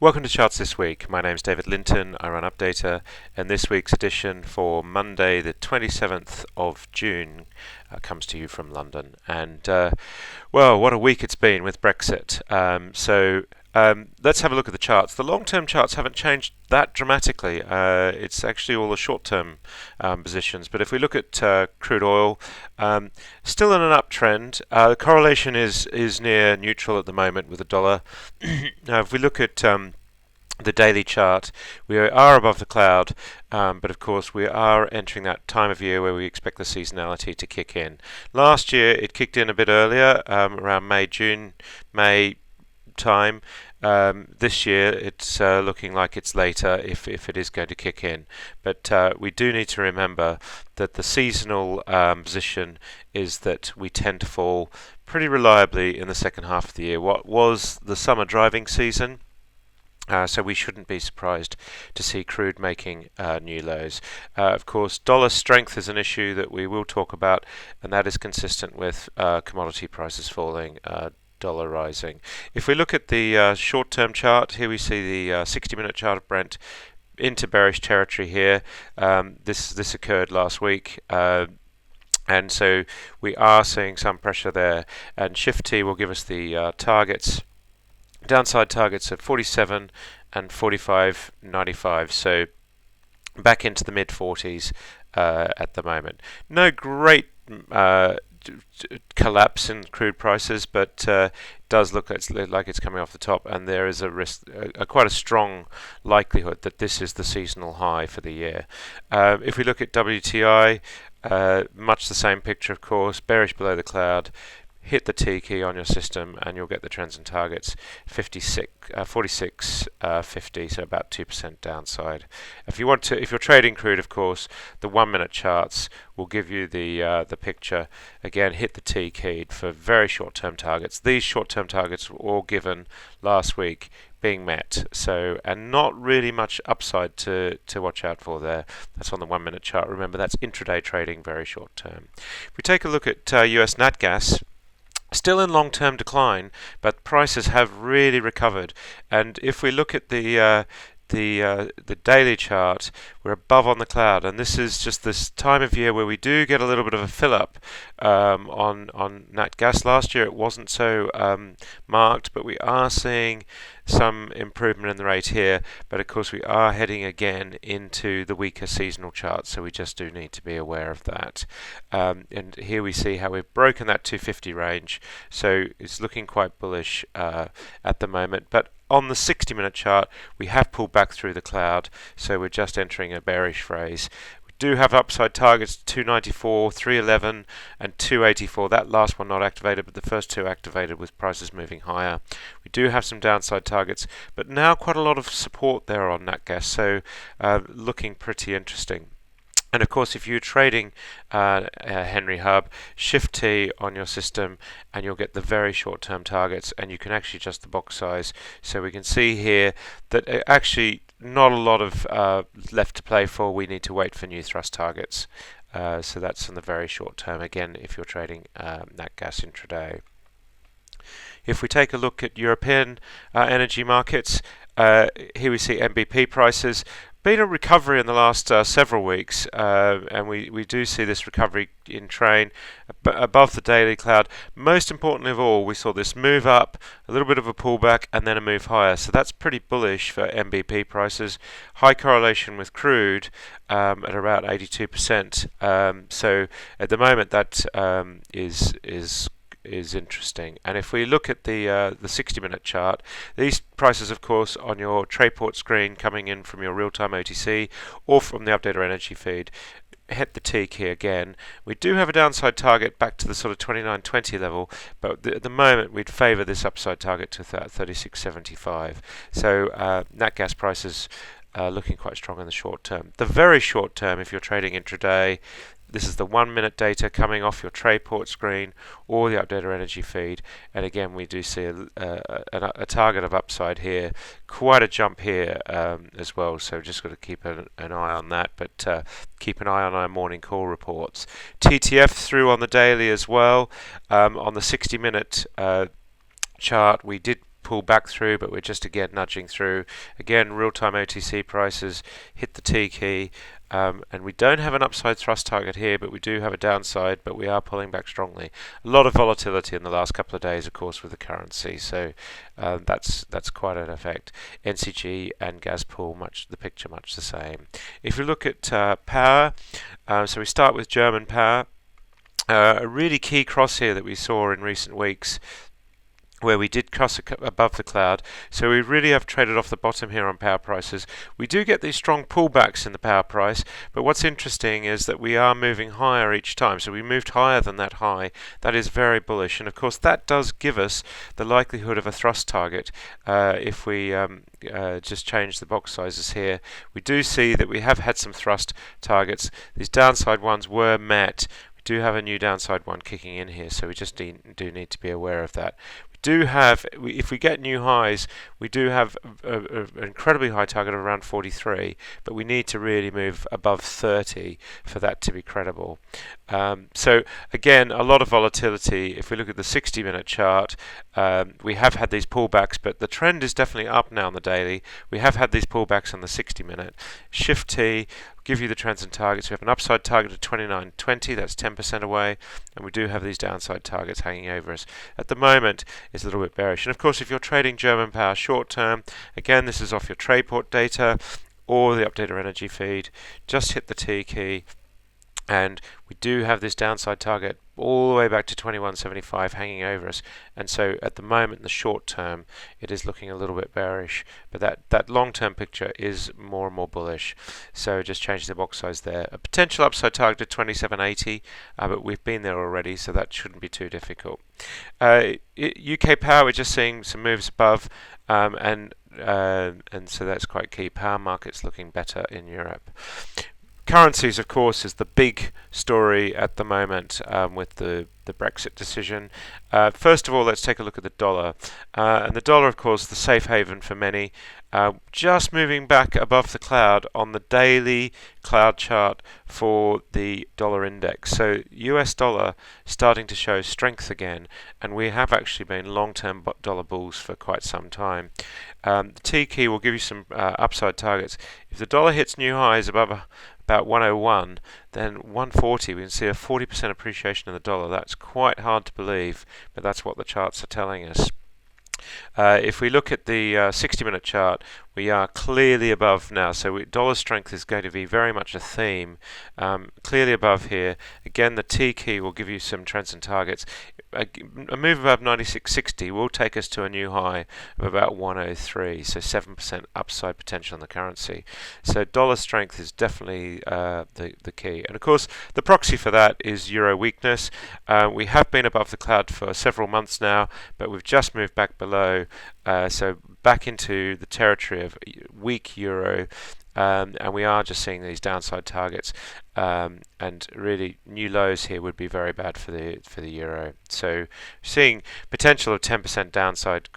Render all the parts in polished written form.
Welcome to Charts This Week. My name's David Linton. I run Updata, and this week's edition for Monday, the 27th of June, comes to you from London. And well, what a week it's been with Brexit. Let's have a look at the charts. The long-term charts haven't changed that dramatically. It's actually all the short-term positions. But if we look at crude oil, still in an uptrend. The correlation is near neutral at the moment with the dollar. Now, if we look at the daily chart, we are above the cloud, but of course we are entering that time of year where we expect the seasonality to kick in. Last year it kicked in a bit earlier, around May time. This year it's looking like it's later if it is going to kick in. But we do need to remember that the seasonal position is that we tend to fall pretty reliably in the second half of the year. What was the summer driving season? So we shouldn't be surprised to see crude making new lows. Of course, dollar strength is an issue that we will talk about, and that is consistent with commodity prices falling, dollar rising. If we look at the short-term chart, here we see the 60-minute chart of Brent into bearish territory here. This occurred last week. And so we are seeing some pressure there. And Shift T will give us the targets. Downside targets at 47 and 45.95, so back into the mid 40s at the moment. No great collapse in crude prices, but it does look like it's coming off the top, and there is a risk, quite a strong likelihood that this is the seasonal high for the year. If we look at WTI, much the same picture, of course, bearish below the cloud. Hit the T key on your system and you'll get the trends and targets 46.50, so about 2% downside. If you're trading crude, of course, the 1-minute charts will give you the picture. Again, hit the T key for very short-term targets. These short-term targets were all given last week, being met, and not really much upside to watch out for there. That's on the 1-minute chart. Remember, that's intraday trading, very short term. If we take a look at US NatGas, still in long-term decline, but prices have really recovered. And if we look at the daily chart, we're above on the cloud, and this is just this time of year where we do get a little bit of a fill-up on NatGas. Last year it wasn't so marked, but we are seeing some improvement in the rate here. But of course we are heading again into the weaker seasonal chart, so we just do need to be aware of that. And here we see how we've broken that 250 range, so it's looking quite bullish at the moment. But on the 60-minute chart, we have pulled back through the cloud, so we're just entering a bearish phase. We do have upside targets 294, 311, and 284. That last one not activated, but the first two activated with prices moving higher. We do have some downside targets, but now quite a lot of support there on NatGas, so looking pretty interesting. And of course, if you're trading Henry Hub, Shift T on your system and you'll get the very short-term targets, and you can actually adjust the box size. So we can see here that actually not a lot of left to play for. We need to wait for new thrust targets. So that's in the very short term, again, if you're trading NatGas intraday. If we take a look at European energy markets, here we see NBP prices. Been a recovery in the last several weeks, and we do see this recovery in train above the daily cloud. Most importantly of all, we saw this move up, a little bit of a pullback, and then a move higher. So that's pretty bullish for NBP prices. High correlation with crude at around 82%. So at the moment that is interesting. And if we look at the 60-minute chart, these prices, of course, on your Trayport screen coming in from your real-time OTC or from the Updata energy feed, hit the T key again. We do have a downside target back to the sort of 29.20 level, but at the moment we'd favour this upside target to 36.75. So NatGas prices looking quite strong in the short term. The very short term, if you're trading intraday, this is the 1-minute data coming off your Trayport screen or the Updata energy feed, and again we do see a target of upside here, quite a jump here as well. So just got to keep an eye on that, but keep an eye on our morning call reports. TTF through on the daily as well. On the 60-minute chart, we did pull back through, but we're just again nudging through. Again, real-time OTC prices hit the T key, and we don't have an upside thrust target here, but we do have a downside, but we are pulling back strongly. A lot of volatility in the last couple of days, of course, with the currency, so that's quite an effect. NCG and Gaspool, the picture much the same. If we look at power, so we start with German power. A really key cross here that we saw in recent weeks, where we did cross above the cloud. So we really have traded off the bottom here on power prices. We do get these strong pullbacks in the power price, but what's interesting is that we are moving higher each time. So we moved higher than that high. That is very bullish, and of course that does give us the likelihood of a thrust target if we just change the box sizes here. We do see that we have had some thrust targets. These downside ones were met. We do have a new downside one kicking in here, so we just do need to be aware of that. If we get new highs, we do have an incredibly high target of around 43, but we need to really move above 30 for that to be credible. So again, a lot of volatility. If we look at the 60-minute chart, we have had these pullbacks, but the trend is definitely up now on the daily. We have had these pullbacks on the 60-minute. Shift T give you the trends and targets. We have an upside target of 29.20, that's 10% away, and we do have these downside targets hanging over us. At the moment, it's a little bit bearish. And of course, if you're trading German power short term, again, this is off your Trayport data or the Updata energy feed. Just hit the T key, and we do have this downside target all the way back to 21.75 hanging over us, and so at the moment in the short term it is looking a little bit bearish, but that long-term picture is more and more bullish. So just change the box size there. A potential upside target of 27.80, but we've been there already, so that shouldn't be too difficult. UK power, we're just seeing some moves above, and so that's quite key. Power markets looking better in Europe. Currencies, of course, is the big story at the moment with the Brexit decision. First of all, let's take a look at the dollar. And the dollar, of course, the safe haven for many. Just moving back above the cloud on the daily cloud chart for the dollar index. So US dollar starting to show strength again, and we have actually been long-term dollar bulls for quite some time. The T key will give you some upside targets. If the dollar hits new highs above about 101, then 140, we can see a 40% appreciation in the dollar. That's quite hard to believe, but that's what the charts are telling us. If we look at the 60-minute chart, we are clearly above now, so dollar strength is going to be very much a theme. Clearly above here. Again, the T key will give you some trends and targets. A move above 96.60 will take us to a new high of about 103, so 7% upside potential in the currency. So dollar strength is definitely the key. And of course, the proxy for that is euro weakness. We have been above the cloud for several months now, but we've just moved back below, so back into the territory of weak euro. And we are just seeing these downside targets, and really new lows here would be very bad for the euro. So seeing potential of 10% downside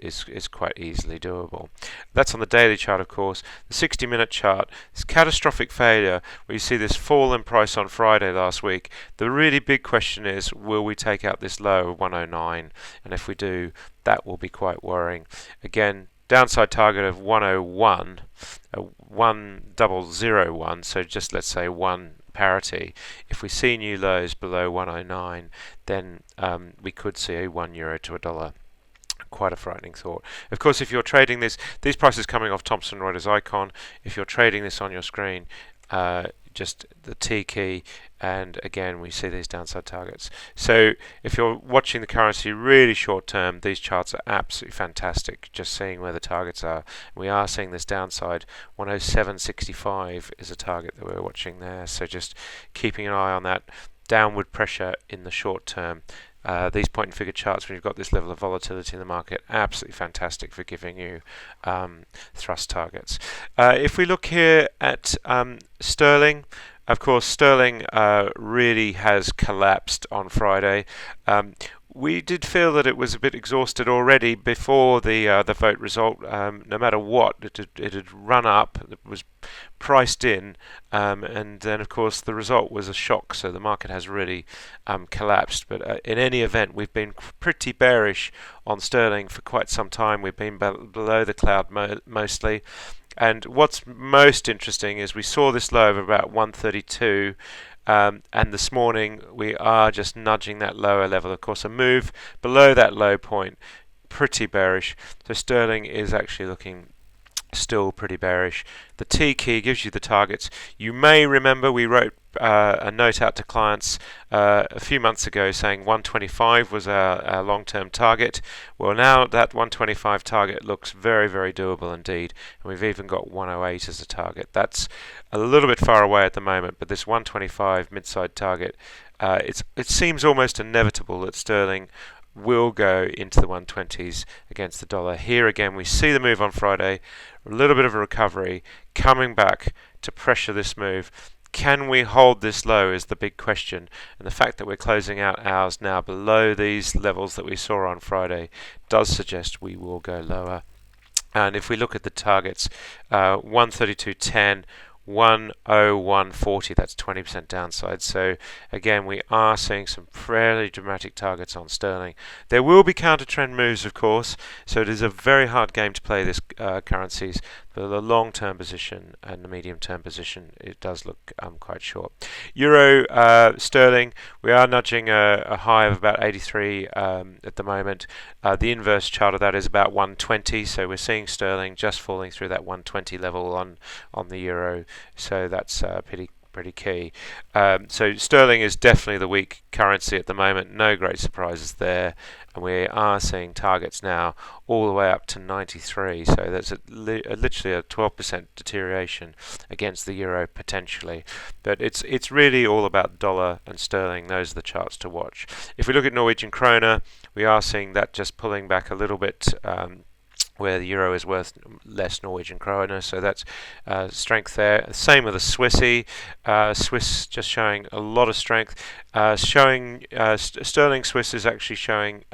is quite easily doable. That's on the daily chart, of course. The 60-minute chart, this catastrophic failure where you see this fall in price on Friday last week. The really big question is, will we take out this low of 109? And if we do, that will be quite worrying. Again, downside target of 101, 1001, so just let's say 1 parity. If we see new lows below 109, then we could see a €1 to a dollar. Quite a frightening thought. Of course, if you're trading these prices coming off Thomson Reuters icon, if you're trading this on your screen, just the T key, and again we see these downside targets. So if you're watching the currency really short term, these charts are absolutely fantastic, just seeing where the targets are. We are seeing this downside. 107.65 is a target that we're watching there, so just keeping an eye on that downward pressure in the short term. These point and figure charts, when you've got this level of volatility in the market, absolutely fantastic for giving you thrust targets. If we look here at sterling, Of course, sterling really has collapsed on Friday. We did feel that it was a bit exhausted already before the vote result. No matter what, it had run up. It was priced in, and then of course the result was a shock. So the market has really collapsed. But in any event, we've been pretty bearish on sterling for quite some time. We've been below the cloud mostly. And what's most interesting is we saw this low of about 132, and this morning we are just nudging that lower level. Of course, a move below that low point, pretty bearish. So sterling is actually looking still pretty bearish. The T key gives you the targets. You may remember we wrote a note out to clients a few months ago saying 125 was our long-term target. Well, now that 125 target looks very, very doable indeed, and we've even got 108 as a target. That's a little bit far away at the moment, but this 125 mid-side target, it seems almost inevitable that sterling will go into the 120s against the dollar. Here again, we see the move on Friday, a little bit of a recovery, coming back to pressure this move. Can we hold this low is the big question, and the fact that we're closing out ours now below these levels that we saw on Friday does suggest we will go lower. And if we look at the targets, 132.10, 101.40, that's 20% downside. So again, we are seeing some fairly dramatic targets on sterling. There will be counter trend moves, of course, so it is a very hard game to play this currencies. For the long-term position and the medium-term position, it does look quite short. Euro sterling, we are nudging a high of about 83 at the moment. The inverse chart of that is about 120, so we're seeing sterling just falling through that 120 level on the euro. So that's pretty key. So sterling is definitely the weak currency at the moment. No great surprises there, and we are seeing targets now all the way up to 93. So that's literally a 12% deterioration against the euro potentially. But it's really all about dollar and sterling. Those are the charts to watch. If we look at Norwegian kroner, we are seeing that just pulling back a little bit. Where the euro is worth less Norwegian kroner, so that's strength there. Same with the Swissy. Swiss just showing a lot of strength. Sterling Swiss is actually showing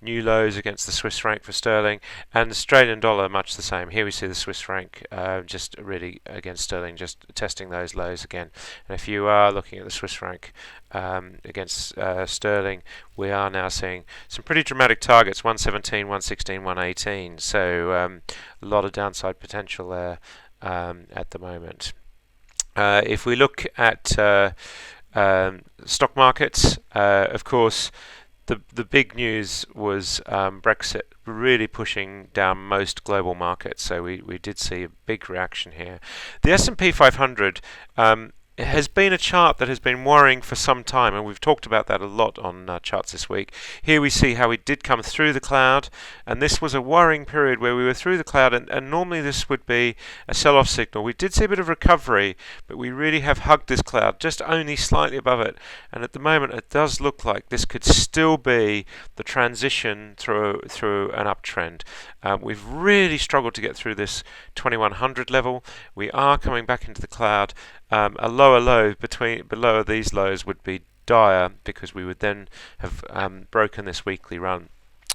new lows against the Swiss franc for sterling, and the Australian dollar much the same. Here we see the Swiss franc just really against sterling, just testing those lows again. And if you are looking at the Swiss franc against sterling, we are now seeing some pretty dramatic targets, 117, 116, 118. So a lot of downside potential there at the moment. If we look at stock markets, of course, the big news was Brexit really pushing down most global markets. So we did see a big reaction here. The S&P 500 it has been a chart that has been worrying for some time, and we've talked about that a lot on charts this week. Here we see how we did come through the cloud, and this was a worrying period where we were through the cloud, and normally this would be a sell-off signal. We did see a bit of recovery, but we really have hugged this cloud, just only slightly above it, and at the moment it does look like this could still be the transition through an uptrend. We've really struggled to get through this 2100 level. We are coming back into the cloud. A lower low below these lows would be dire, because we would then have broken this weekly run.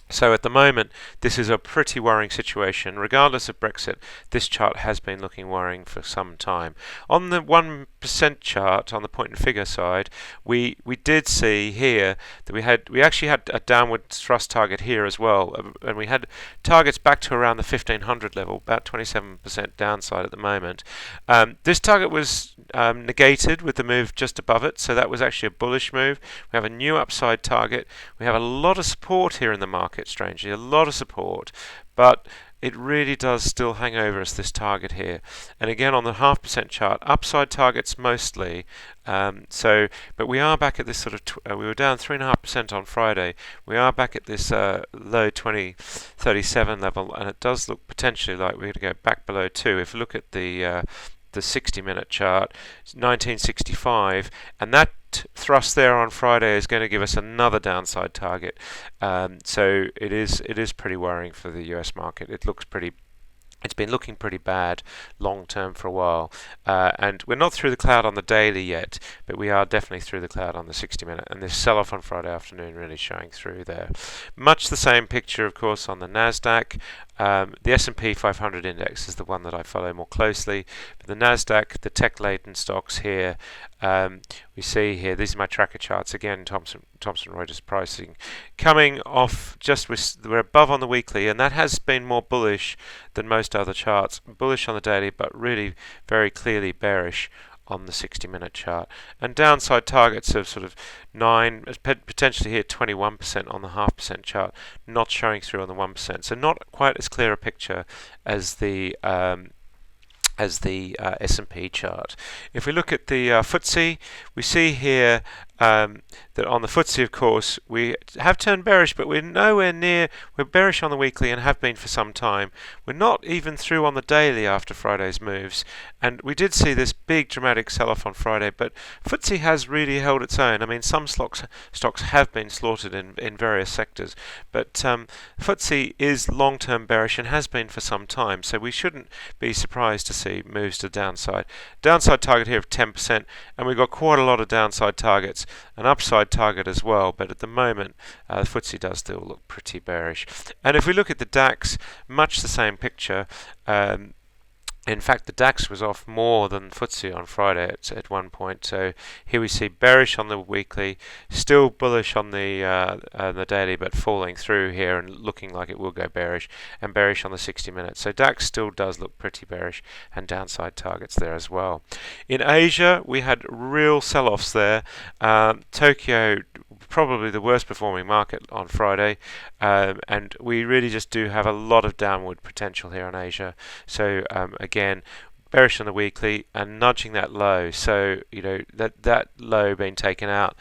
So at the moment, this is a pretty worrying situation. Regardless of Brexit, this chart has been looking worrying for some time. On the 1% chart, on the point and figure side, we did see here that we actually had a downward thrust target here as well, and we had targets back to around the 1500 level, about 27% downside at the moment. This target was negated with the move just above it, so that was actually a bullish move. We have a new upside target. We have a lot of support here in the market. Strangely, a lot of support, but it really does still hang over us, this target here. And again, on the 0.5% chart, upside targets mostly. But we are back at this sort of we were down 3.5% on Friday. We are back at this low 2037 level, and it does look potentially like we're going to go back below 2. If you look at the 60-minute chart, 1965, and that thrust there on Friday is going to give us another downside target. So it is pretty worrying for the US market. It looks pretty It's been looking pretty bad long term for a while, and we're not through the cloud on the daily yet, but we are definitely through the cloud on the 60-minute, and this sell-off on Friday afternoon really showing through there. Much the same picture, of course, on the NASDAQ. The S&P 500 index is the one that I follow more closely, but the NASDAQ, the tech-laden stocks here, we see here, these are my tracker charts, again, Thomson Reuters pricing, coming off we're above on the weekly, and that has been more bullish than most other charts. Bullish on the daily, but really very clearly bearish on the 60-minute chart. And downside targets of sort of 9, potentially here 21% on the 0.5% chart, not showing through on the 1%. So not quite as clear a picture as the S&P chart. If we look at the FTSE, we see here that on the FTSE, of course, we have turned bearish, but we're nowhere near. We're bearish on the weekly and have been for some time. We're not even through on the daily after Friday's moves, and we did see this big dramatic sell-off on Friday, but FTSE has really held its own. I mean, some stocks have been slaughtered in various sectors, but FTSE is long-term bearish and has been for some time, so we shouldn't be surprised to see moves to downside. Downside target here of 10%, and we've got quite a lot of downside targets, an upside target as well, but at the moment the FTSE does still look pretty bearish. And if we look at the DAX, much the same picture. In fact, the DAX was off more than FTSE on Friday at one point. So here we see bearish on the weekly, still bullish on the daily, but falling through here and looking like it will go bearish, and bearish on the 60 minutes. So DAX still does look pretty bearish, and downside targets there as well. In Asia, we had real sell-offs there. Tokyo, probably the worst performing market on Friday, and we really just do have a lot of downward potential here in Asia. So again, bearish on the weekly and nudging that low. So that low being taken out.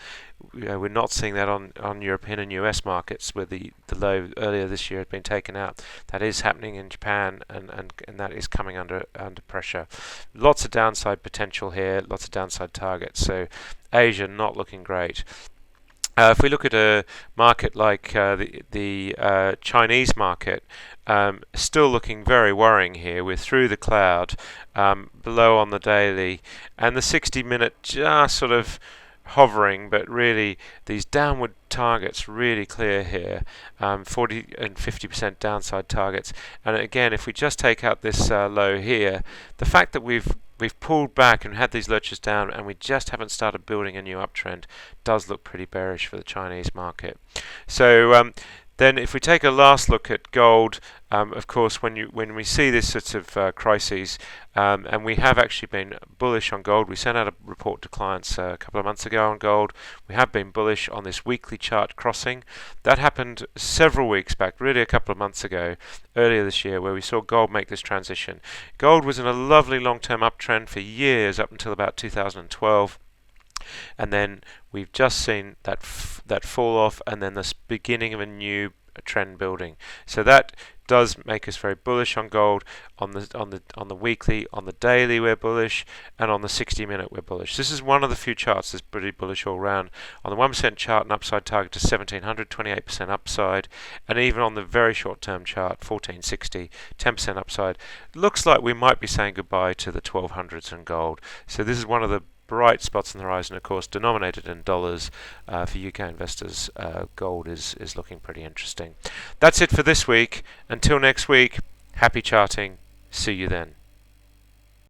We're not seeing that on European and US markets, where the low earlier this year had been taken out. That is happening in Japan, and that is coming under pressure. Lots of downside potential here, lots of downside targets. So Asia not looking great. If we look at a market like the Chinese market, still looking very worrying here. We're through the cloud, below on the daily, and the 60-minute just sort of hovering, but really these downward targets really clear here, 40 and 50% downside targets. And again, if we just take out this low here, the fact that we've pulled back and had these lurches down, and we just haven't started building a new uptrend, does look pretty bearish for the Chinese market. So then if we take a last look at gold, of course, when we see this sort of crises, and we have actually been bullish on gold. We sent out a report to clients a couple of months ago on gold. We have been bullish on this weekly chart crossing. That happened several weeks back, really a couple of months ago, earlier this year, where we saw gold make this transition. Gold was in a lovely long-term uptrend for years, up until about 2012. And then we've just seen that fall off, and then this beginning of a new trend building. So that does make us very bullish on gold. On the weekly, on the daily we're bullish, and on the 60-minute we're bullish. This is one of the few charts that's pretty bullish all round. On the 1% chart, an upside target to 1700, 28% upside, and even on the very short-term chart, 1460, 10% upside. Looks like we might be saying goodbye to the 1200s in gold. So this is one of the bright spots on the horizon, of course, denominated in dollars. For UK investors, gold is looking pretty interesting. That's it for this week. Until next week, happy charting. See you then.